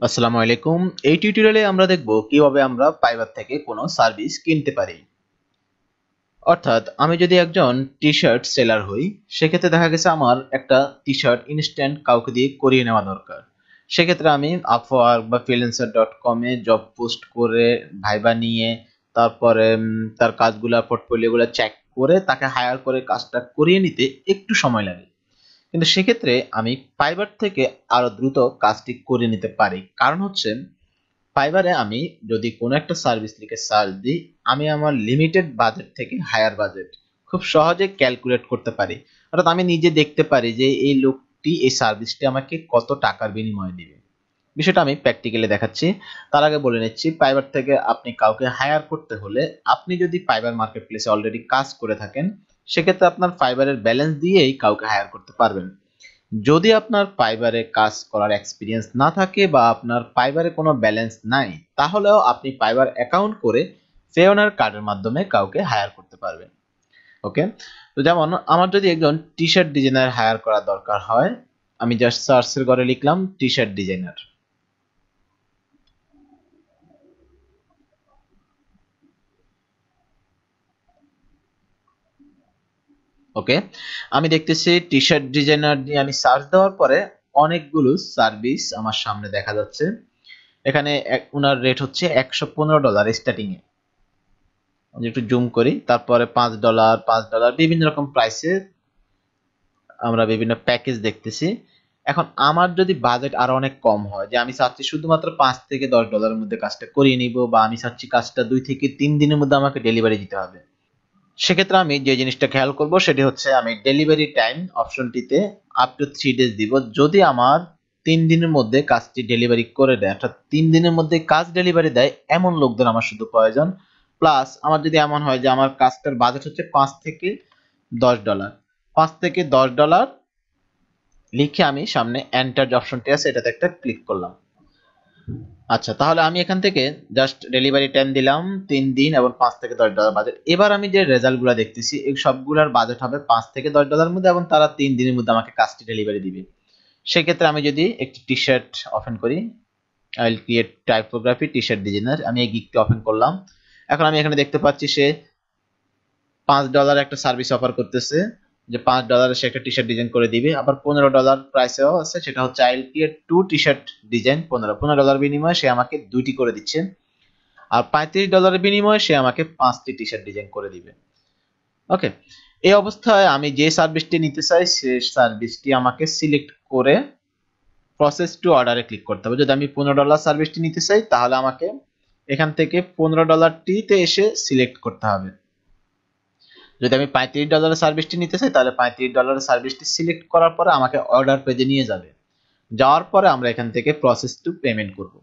আসসালামু আলাইকুম। এই টিউটোরিয়ালে আমরা দেখব কিভাবে আমরা ফাইবার থেকে কোনো সার্ভিস কিনতে পারি। অর্থাৎ আমি যদি একজন টি-শার্ট সেলার হই, সেক্ষেত্রে দেখা গেছে আমার একটা টি-শার্ট ইনস্ট্যান্ট কাউকে দিয়ে করিয়ে নেওয়া দরকার। সেক্ষেত্রে আমি আপওয়ার্ক বা freelancer.com এ জব পোস্ট করে ভাইবা নিয়ে তারপরে তার কাজগুলা পোর্টফোলিওগুলো চেক করে তাকে হায়ার করে কাজটা করিয়ে নিতে একটু সময় লাগে। কিন্তু সেক্ষেত্রে আমি ফাইবার থেকে আরো দ্রুত কাজটি করে নিতে পারি। কারণ হচ্ছে ফাইবারে আমি যদি কোনো একটা সার্ভিস লিখে সার্চ দিই, আমি আমার লিমিটেড বাজেট থেকে হায়ার বাজেট খুব সহজে ক্যালকুলেট করতে পারি। অর্থাৎ আমি নিজে দেখতে পারি যে এই লোকটি এই সার্ভিসটি আমাকে কত টাকার বিনিময়ে দিবে। বিষয়টা আমি প্র্যাকটিক্যালি দেখাচ্ছি। তার আগে বলে নিচ্ছি, ফাইবার থেকে আপনি কাউকে হায়ার করতে হলে আপনি যদি ফাইবার মার্কেট প্লেসে অলরেডি কাজ করে থাকেন, সেক্ষেত্রে আপনার ফাইবারের ব্যালেন্স দিয়েই কাউকে হায়ার করতে পারবেন। যদি আপনার ফাইবারে কাজ করার এক্সপিরিয়েন্স না থাকে বা আপনার ফাইবারে কোনো ব্যালেন্স নাই, তাহলেও আপনি ফাইবার অ্যাকাউন্ট করে ফেওনার কার্ডের মাধ্যমে কাউকে হায়ার করতে পারবেন। ওকে, তো যেমন আমার যদি একজন টি শার্ট ডিজাইনার হায়ার করা দরকার হয়, আমি জাস্ট সার্চের ঘরে লিখলাম টি শার্ট ডিজাইনার। ওকে, আমি দেখতেছি টি শার্ট ডিজাইনার দিয়ে আমি সার্চ দেওয়ার পরে অনেকগুলো সার্ভিস আমার সামনে দেখা যাচ্ছে। এখানে ওনার রেট হচ্ছে $115 স্টার্টিং এ। আমি একটু জুম করি, তারপরে $5 $5 বিভিন্ন রকম প্রাইসে আমরা বিভিন্ন প্যাকেজ দেখতেছি। এখন আমার যদি বাজেট আরো অনেক কম হয়, যে আমি চাচ্ছি শুধুমাত্র $5 থেকে $10 মধ্যে কাজটা করিয়ে নিব, বা আমি চাচ্ছি কাজটা 2 থেকে 3 দিনের মধ্যে আমাকে ডেলিভারি দিতে হবে, সেক্ষেত্রে আমি যে জিনিসটা খেয়াল করব সেটি হচ্ছে আমি ডেলিভারি টাইম অপশনটিতে আপ টু 3 ডেজ দিব। যদি আমার 3 দিনের মধ্যে কাজটি ডেলিভারি করে দেয়, অর্থাৎ 3 দিনের মধ্যে কাজ ডেলিভারি দেয় এমন লোকদের আমার শুধু প্রয়োজন। প্লাস আমার যদি এমন হয় যে আমার কাজটার বাজেট হচ্ছে $5 থেকে $10, $5 থেকে $10 লিখে আমি সামনে এন্টার যে অপশনটি আছে এটাতে একটা ক্লিক করলাম। আচ্ছা, তাহলে আমি এখান থেকে জাস্ট ডেলিভারি টাইম দিলাম 3 দিন এবং $5 থেকে $10 বাজেট। এবার আমি যে রেজাল্টগুলো দেখতেছি এই সবগুলোর বাজেট হবে $5 থেকে $10 মধ্যে, এবং তারা 3 দিনের মধ্যে আমাকে কাজটি ডেলিভারি দিবে। সেক্ষেত্রে আমি যদি একটি টি শার্ট ওপেন করি, I will create typography T shirt designer, আমি এই গিগটি ওপেন করলাম। এখন আমি এখানে দেখতে পাচ্ছি সে $5 একটা সার্ভিস অফার করতেছে, যে $5 সে একটা টি শার্ট ডিজাইন করে দিবে। আবার $15 প্রাইসেও আছে, সেটা হচ্ছে I will create 2 T shirt design. $15 বিনিময়ে সে আমাকে 2টি করে দিচ্ছে। আর $35 বিনিময়ে সে আমাকে 5টি টি শার্ট ডিজাইন করে দিবে। ওকে, এই অবস্থায় আমি যে সার্ভিসটি নিতে চাই সেই সার্ভিসটি আমাকে সিলেক্ট করে প্রসেস টু অর্ডারে ক্লিক করতে হবে। যদি আমি $15 সার্ভিসটি নিতে চাই তাহলে আমাকে এখান থেকে $15টিতে এসে সিলেক্ট করতে হবে। যদি আমি $35 সার্ভিসটি নিতে চাই তাহলে $35 সার্ভিসটি সিলেক্ট করার পরে আমাকে অর্ডার পেজে নিয়ে যাবে। যাওয়ার পরে আমরা এখান থেকে প্রসেস টু পেমেন্ট করব।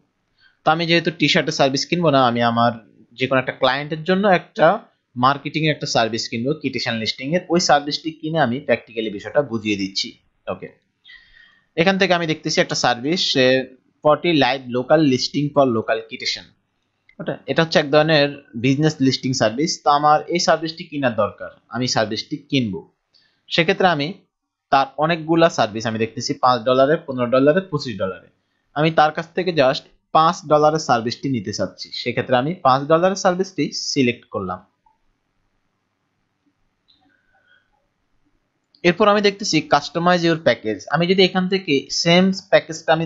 তো আমি যেহেতু টি শার্টের সার্ভিস কিনবো না, আমি আমার যে কোনো একটা ক্লায়েন্টের জন্য একটা মার্কেটিং এর একটা সার্ভিস কিনবো, কিটেশন লিস্টিং এর। ওই সার্ভিসটি কিনে আমি প্র্যাকটিক্যালি বিষয়টা বুঝিয়ে দিচ্ছি। ওকে, এখান থেকে আমি দেখতেছি একটা service 40 live local listing for local citation. এটা হচ্ছে এক ধরনের বিজনেস লিস্টিং সার্ভিস। তো আমার এই সার্ভিসটি কেনার দরকার, আমি সার্ভিসটি কিনবো। সেক্ষেত্রে আমি তার অনেকগুলা সার্ভিস আমি দেখতেছি, $5, $15, $25। আমি তার কাছ থেকে জাস্ট $5 সার্ভিসটি নিতে চাচ্ছি। সেক্ষেত্রে আমি $5 সার্ভিসটি সিলেক্ট করলাম। এরপর আমি দেখতেছি কাস্টমাইজ ইউর প্যাকেজ। আমি যদি এখান থেকে সেম প্যাকেজটা আমি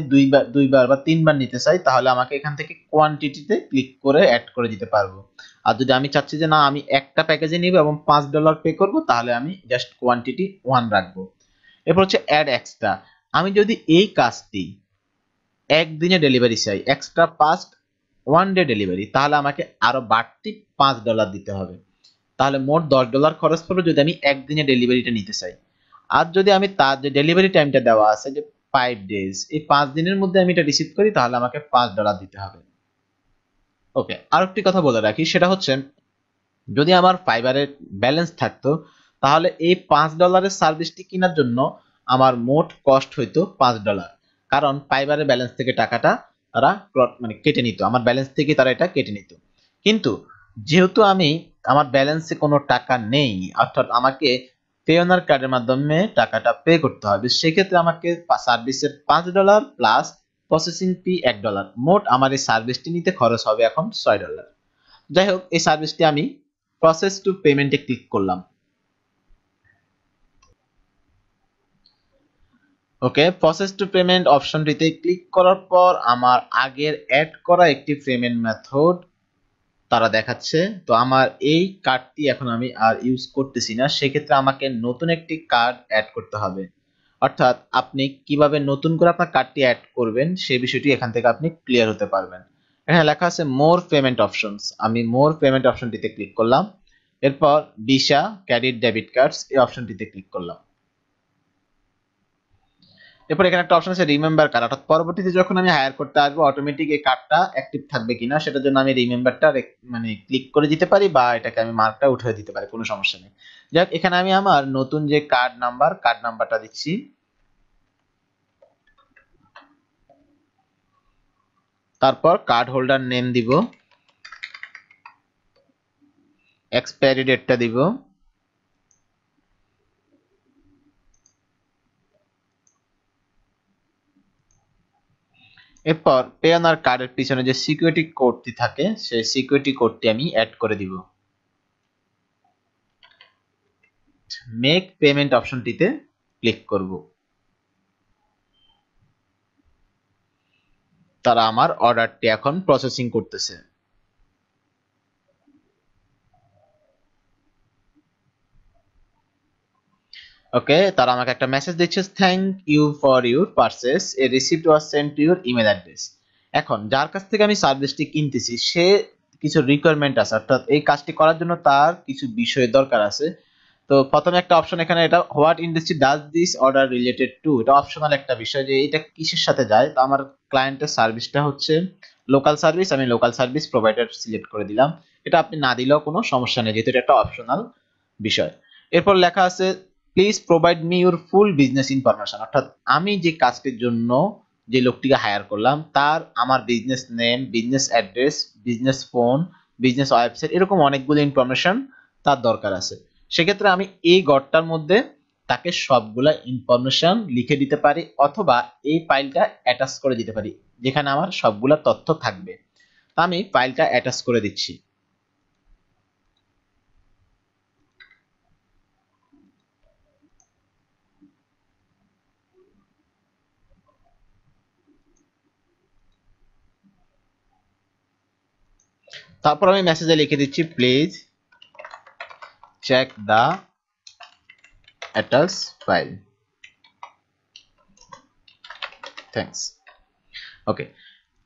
দুইবার বা তিনবার নিতে চাই, তাহলে আমাকে এখান থেকে কোয়ান্টিটিতে ক্লিক করে অ্যাড করে দিতে পারবো। আর যদি আমি চাচ্ছি যে না আমি একটা প্যাকেজে নিব এবং $5 পে করব, তাহলে আমি জাস্ট কোয়ান্টিটি 1 রাখবো। এরপর হচ্ছে অ্যাড এক্সট্রা। আমি যদি এই কাজটি একদিনে ডেলিভারি চাই, এক্সট্রা ফাস্ট 1 ডে ডেলিভারি, তাহলে আমাকে আরো বাড়তি $5 দিতে হবে। তাহলে মোট $10 খরচ পড়বে যদি আমি একদিনে ডেলিভারিটা নিতে চাই। আর যদি আমি তার যে ডেলিভারি টাইমটা দেওয়া আছে যে 5 ডেজ, এই 5 দিনের মধ্যে আমি এটা রিসিভ করি, তাহলে আমাকে $5 দিতে হবে। ওকে, আরেকটি কথা বলে রাখি, সেটা হচ্ছে যদি আমার ফাইবারের ব্যালেন্স থাকতো তাহলে এই $5 সার্ভিসটি কেনার জন্য আমার মোট কস্ট হইতো $5, কারণ ফাইবারের ব্যালেন্স থেকে টাকাটা তারা মানে কেটে নিত, আমার ব্যালেন্স থেকে তারা এটা কেটে নিত। কিন্তু যেহেতু আমার ব্যালেন্সে কোনো টাকা নেই, অর্থাৎ আমাকে পে অনার কার্ডের মাধ্যমে টাকাটা পে করতে হবে, সেক্ষেত্রে আমাকে সার্ভিসের $5 প্লাস প্রসেসিং ফি $1, মোট আমার এই সার্ভিসটি নিতে খরচ হবে এখন $6। যাই হোক, এই সার্ভিসটি আমি প্রসেস টু পেমেন্টে ক্লিক করলাম। ওকে, প্রসেস টু পেমেন্ট অপশনটিতে ক্লিক করার পর আমার আগের অ্যাড করা একটি পেমেন্ট মেথড তারা দেখাচ্ছে। তো আমার এই কার্ডটি এখন আমি আর ইউজ করতেছি না, সেক্ষেত্রে আমাকে নতুন একটি কার্ড অ্যাড করতে হবে। অর্থাৎ আপনি কিভাবে নতুন করে আপনার কার্ডটি অ্যাড করবেন সেই বিষয়টি এখান থেকে আপনি ক্লিয়ার হতে পারবেন। এখানে লেখা আছে মোর পেমেন্ট অপশনস, আমি মোর পেমেন্ট অপশনটিতে ক্লিক করলাম। এরপর ভিসা, ক্রেডিট, ডেবিট কার্ডস এই অপশনটিতে ক্লিক করলাম। এরপর এখানে একটা অপশন আছে রিমেম্বার কার্ড, অর্থাৎ পরবর্তীতে যখন আমি হায়ার করতে আসবো অটোমেটিক এই কার্ডটা অ্যাক্টিভ থাকবে কিনা সেটার জন্য আমি রিমেম্বারটা মানে ক্লিক করে দিতে পারি বা এটাকে আমি মার্কটা উঠিয়ে দিতে পারি, কোনো সমস্যা নেই। যাক, এখানে আমি আমার নতুন যে কার্ড নাম্বারটা দিচ্ছি। তারপর কার্ড হোল্ডার নেম দিব, এক্সপায়ারি ডেটটা দিব, এরপর পে অনার কার্ডের পিছনে যে সিকিউরিটি কোডটি থাকে সেই সিকিউরিটি কোডটি আমি অ্যাড করে দিব। মেক পেমেন্ট অপশনটিতে ক্লিক করব। তারা আমার অর্ডারটি এখন প্রসেসিং করতেছে। ওকে, তারা আমাকে একটা মেসেজ দিচ্ছে, thank you for your purchase, a receipt was sent to your email address. এখন যার কাছ থেকে আমি সার্ভিসটি কিনতেছি সে কিছু রিকোয়ারমেন্ট আছে, অর্থাৎ এই কাজটি করার জন্য তার কিছু বিষয়ের দরকার আছে। তো প্রথমে একটা অপশন এখানে, এটা what industry does this order related to, এটা অপশনাল একটা বিষয় যে এটা কিসের সাথে যায়। তো আমার ক্লায়েন্টের সার্ভিসটা হচ্ছে লোকাল সার্ভিস, আমি লোকাল সার্ভিস প্রোভাইডার সিলেক্ট করে দিলাম। এটা আপনি না দিলেও কোনো সমস্যা নেই, যেহেতু এটা একটা অপশনাল বিষয়। এরপর লেখা আছে please provide me your full business information, অর্থাৎ আমি যে কাজটির জন্য যে লোকটিকে হায়ার করলাম তার আমার business name, business address, business phone, business website, এরকম অনেকগুলো ইনফরমেশন তার দরকার আছে। সেক্ষেত্রে আমি এই ঘরটার মধ্যে তাকে সবগুলা ইনফরমেশন লিখে দিতে পারি অথবা এই ফাইলটা অ্যাটাচ করে দিতে পারি যেখানে আমার সবগুলা তথ্য থাকবে। আমি ফাইলটা অ্যাটাচ করে দিচ্ছি। তারপর আমি মেসেজে লিখে দিচ্ছি please check the attach file, thanks. Okay,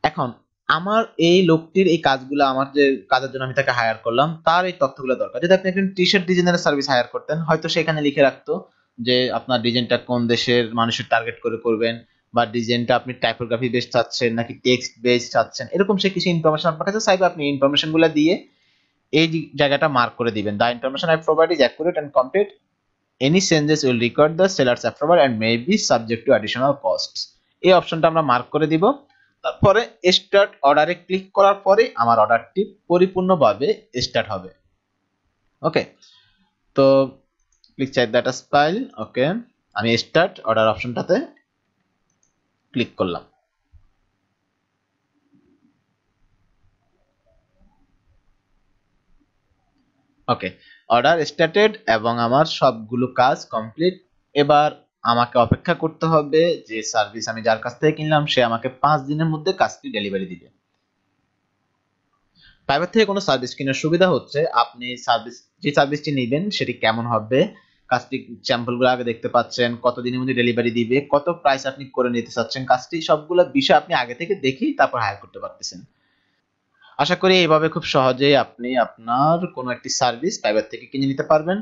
এখন আমার এই লোকটির এই কাজগুলো, আমার যে কাজের জন্য আমি তাকে হায়ার করলাম তার এই তথ্যগুলো দরকার। যদি আপনি একজন টি শার্ট ডিজাইনারের সার্ভিস হায়ার করতেন হয়তো সেখানে লিখে রাখতো যে আপনার ডিজাইনটা কোন দেশের মানুষের টার্গেট করে করবেন, বা ডিজাইনটা আপনি টাইপোগ্রাফি বেস চাচ্ছেন নাকি টেক্সট বেস চাচ্ছেন, এরকম সে কিছু ইনফরমেশন আপনার কাছে চাইবে। আপনি ইনফরমেশন গুলো দিয়ে এই জায়গাটা মার্ক করে দিবেন, the information I provide is accurate and complete, any changes will require the seller's approval and may be subject to additional costs. এই অপশনটা আমরা মার্ক করে দিব। তারপরে স্টার্ট অর্ডারে ক্লিক করার পরে আমার অর্ডারটি পরিপূর্ণভাবে স্টার্ট হবে। ওকে, তো click check that us file. Okay, আমি স্টার্ট অর্ডার অপশনটাতে ক্লিক করলাম। ওকে, অর্ডার স্টার্টেড এবং আমার সবগুলো কাজ কমপ্লিট। এবার আমাকে অপেক্ষা করতে হবে যে সার্ভিস আমি যার কাছ থেকে কিনলাম সে আমাকে 5 দিনের মধ্যে কাজটি ডেলিভারি দিবে। ফাইবার থেকে কোনো সার্ভিস কেনার সুবিধা হচ্ছে আপনি যে সার্ভিসটি নেবেন সেটি কেমন হবে, কাজটি স্যাম্পলগুলো আগে দেখতে পাচ্ছেন, কত দিনের মধ্যে ডেলিভারি দিবে, কত প্রাইস আপনি করে নিতে চাচ্ছেন, কাজটি সবগুলো বিষয় আপনি আগে থেকে দেখেই তারপর হায়ার করতে পারতেছেন। আশা করি এইভাবে খুব সহজেই আপনি আপনার কোনো একটি সার্ভিস ফাইবার থেকে কিনে নিতে পারবেন।